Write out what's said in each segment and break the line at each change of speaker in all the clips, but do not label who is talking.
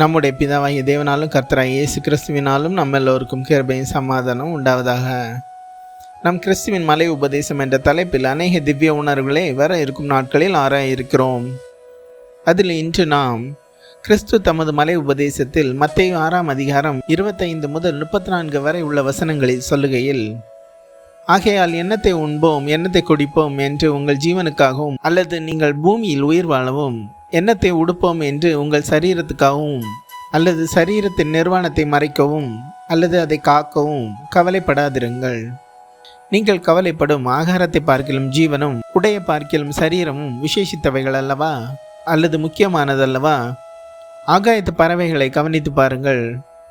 நம்முடைய பிதாவாகிய தேவனாலும் கர்த்தராகிய இயேசு கிறிஸ்துவினாலும் நம்ம எல்லோருக்கும் கிருபையும் சமாதானம் உண்டாவதாக. நம் கிறிஸ்துவின் மலை உபதேசம் என்ற தலைப்பில் அநேக திவ்ய உணர்வுகளை வர இருக்கும் நாட்களில் ஆராய இருக்கிறோம். அதில் இன்று நாம் கிறிஸ்து தமது மலை உபதேசத்தில் மத்தேயு 6ஆம் அதிகாரம் 25 முதல் 34 வரை உள்ள வசனங்களில் சொல்லுகையில், ஆகையால் எண்ணத்தை உண்போம் எண்ணத்தை குடிப்போம் என்று உங்கள் ஜீவனுக்காகவும், அல்லது நீங்கள் பூமியில் உயிர் வாழவும் எண்ணத்தை உடுப்போம் என்று உங்கள் சரீரத்துக்காகவும், அல்லது சரீரத்தின் நிர்வாணத்தை மறைக்கவும் அல்லது அதை காக்கவும் கவலைப்படாதிருங்கள். நீங்கள் கவலைப்படும் ஆகாரத்தை பார்க்கிலும் ஜீவனும், உடைய பார்க்கிலும் சரீரமும் விசேஷித்தவைகள் அல்லவா, அல்லது முக்கியமானதல்லவா? ஆகாயத்து பறவைகளை கவனித்து பாருங்கள்.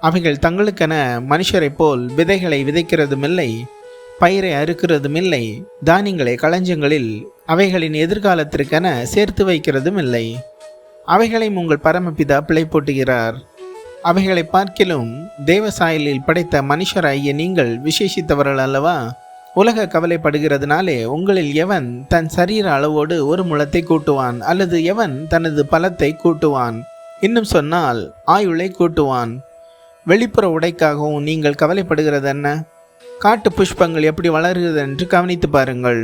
அவைகள் தங்களுக்கென மனுஷரை போல் விதைகளை விதைக்கிறதுமில்லை, பயிரை அறுக்கிறதும் இல்லை, தானியங்களை களஞ்சங்களில் அவைகளின் எதிர்காலத்திற்கென சேர்த்து வைக்கிறதும் இல்லை. அவைகளையும் உங்கள் பரமபிதா பிழை போட்டுகிறார். அவைகளை பார்க்கிலும் தேவ சாயலில் படைத்த மனுஷராகிய நீங்கள் விசேஷித்தவர்கள் அல்லவா? உலக கவலைப்படுகிறதுனாலே உங்களில் எவன் தன் சரீர அளவோடு ஒரு முழத்தை கூட்டுவான், அல்லது எவன் தனது பலத்தை கூட்டுவான்? இன்னும் சொன்னால் ஆயுளை கூட்டுவான். வெளிப்புற உடைக்காகவும் நீங்கள் கவலைப்படுகிறது என்ன? காட்டு புஷ்பங்கள் எப்படி வளருகிறது என்று கவனித்து பாருங்கள்.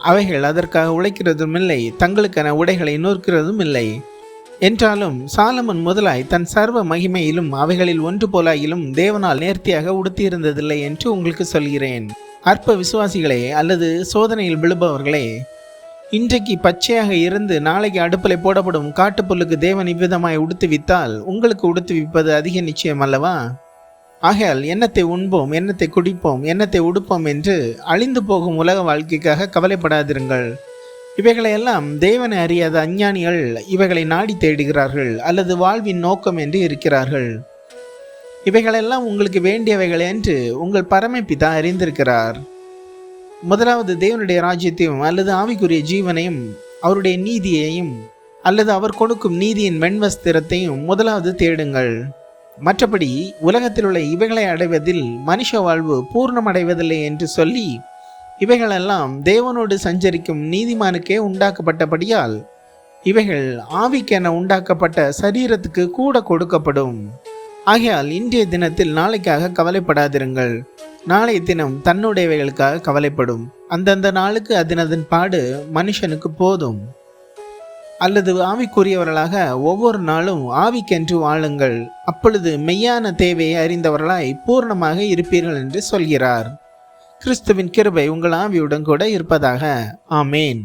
அவைகள் அதற்காக உழைக்கிறதும் இல்லை, தங்களுக்கென உடைகளை நூற்கிறதும் இல்லை. என்றாலும் சாலமன் முதலாய் தன் சர்வ மகிமையிலும் அவைகளில் ஒன்று போலாயிலும் தேவனால் நேர்த்தியாக உடுத்தியிருந்ததில்லை என்று உங்களுக்கு சொல்கிறேன். அற்ப விசுவாசிகளே, அல்லது சோதனையில் விழுபவர்களே, இன்றைக்கு பச்சையாக இருந்து நாளைக்கு அடுப்பில் போடப்படும் காட்டுப்புல்லுக்கு தேவன் இவ்விதமாய் உடுத்துவித்தால் உங்களுக்கு உடுத்துவிப்பது அதிக நிச்சயம் அல்லவா? ஆகையால் எண்ணத்தை உண்போம் எண்ணத்தை குடிப்போம் எண்ணத்தை உடுப்போம் என்று அழிந்து போகும் உலக வாழ்க்கைக்காக கவலைப்படாதிருங்கள். இவைகளையெல்லாம் தேவனை அறியாத அஞ்ஞானிகள் இவைகளை நாடி தேடுகிறார்கள், அல்லது வாழ்வின் நோக்கம் என்று இருக்கிறார்கள். இவைகளெல்லாம் உங்களுக்கு வேண்டியவைகள் என்று உங்கள் பரமபிதா அறிந்திருக்கிறார். முதலாவது தேவனுடைய ராஜ்யத்தையும் அல்லது ஆவிக்குரிய ஜீவனையும் அவருடைய நீதியையும் அல்லது அவர் கொடுக்கும் நீதியின் வெண்வஸ்திரத்தையும் முதலாவது தேடுங்கள். மற்றபடி உலகத்தில் உள்ள இவைகளை அடைவதில் மனுஷ வாழ்வு பூர்ணமடைவதில்லை என்று சொல்லி, இவைகளெல்லாம் தேவனோடு சஞ்சரிக்கும் நீதிமானுக்கே உண்டாக்கப்பட்டபடியால் இவைகள் ஆவிக்கென உண்டாக்கப்பட்ட சரீரத்துக்கு கூட கொடுக்கப்படும். ஆகையால் இன்றைய தினத்தில் நாளைக்காக கவலைப்படாதிருங்கள். நாளைய தினம் தன்னுடையவைகளுக்காக கவலைப்படும். அந்தந்த நாளுக்கு அதனதன் பாடு மனுஷனுக்கு போதும். அல்லது ஆவிக்குரியவர்களாக ஒவ்வொரு நாளும் ஆவிக்கென்று வாழுங்கள், அப்பொழுது மெய்யான தேவையை அறிந்தவர்களாய் பூர்ணமாக இருப்பீர்கள் என்று சொல்கிறார். கிறிஸ்துவின் கிருபை உங்கள் ஆவியுடன் கூட இருப்பதாக. ஆமேன்.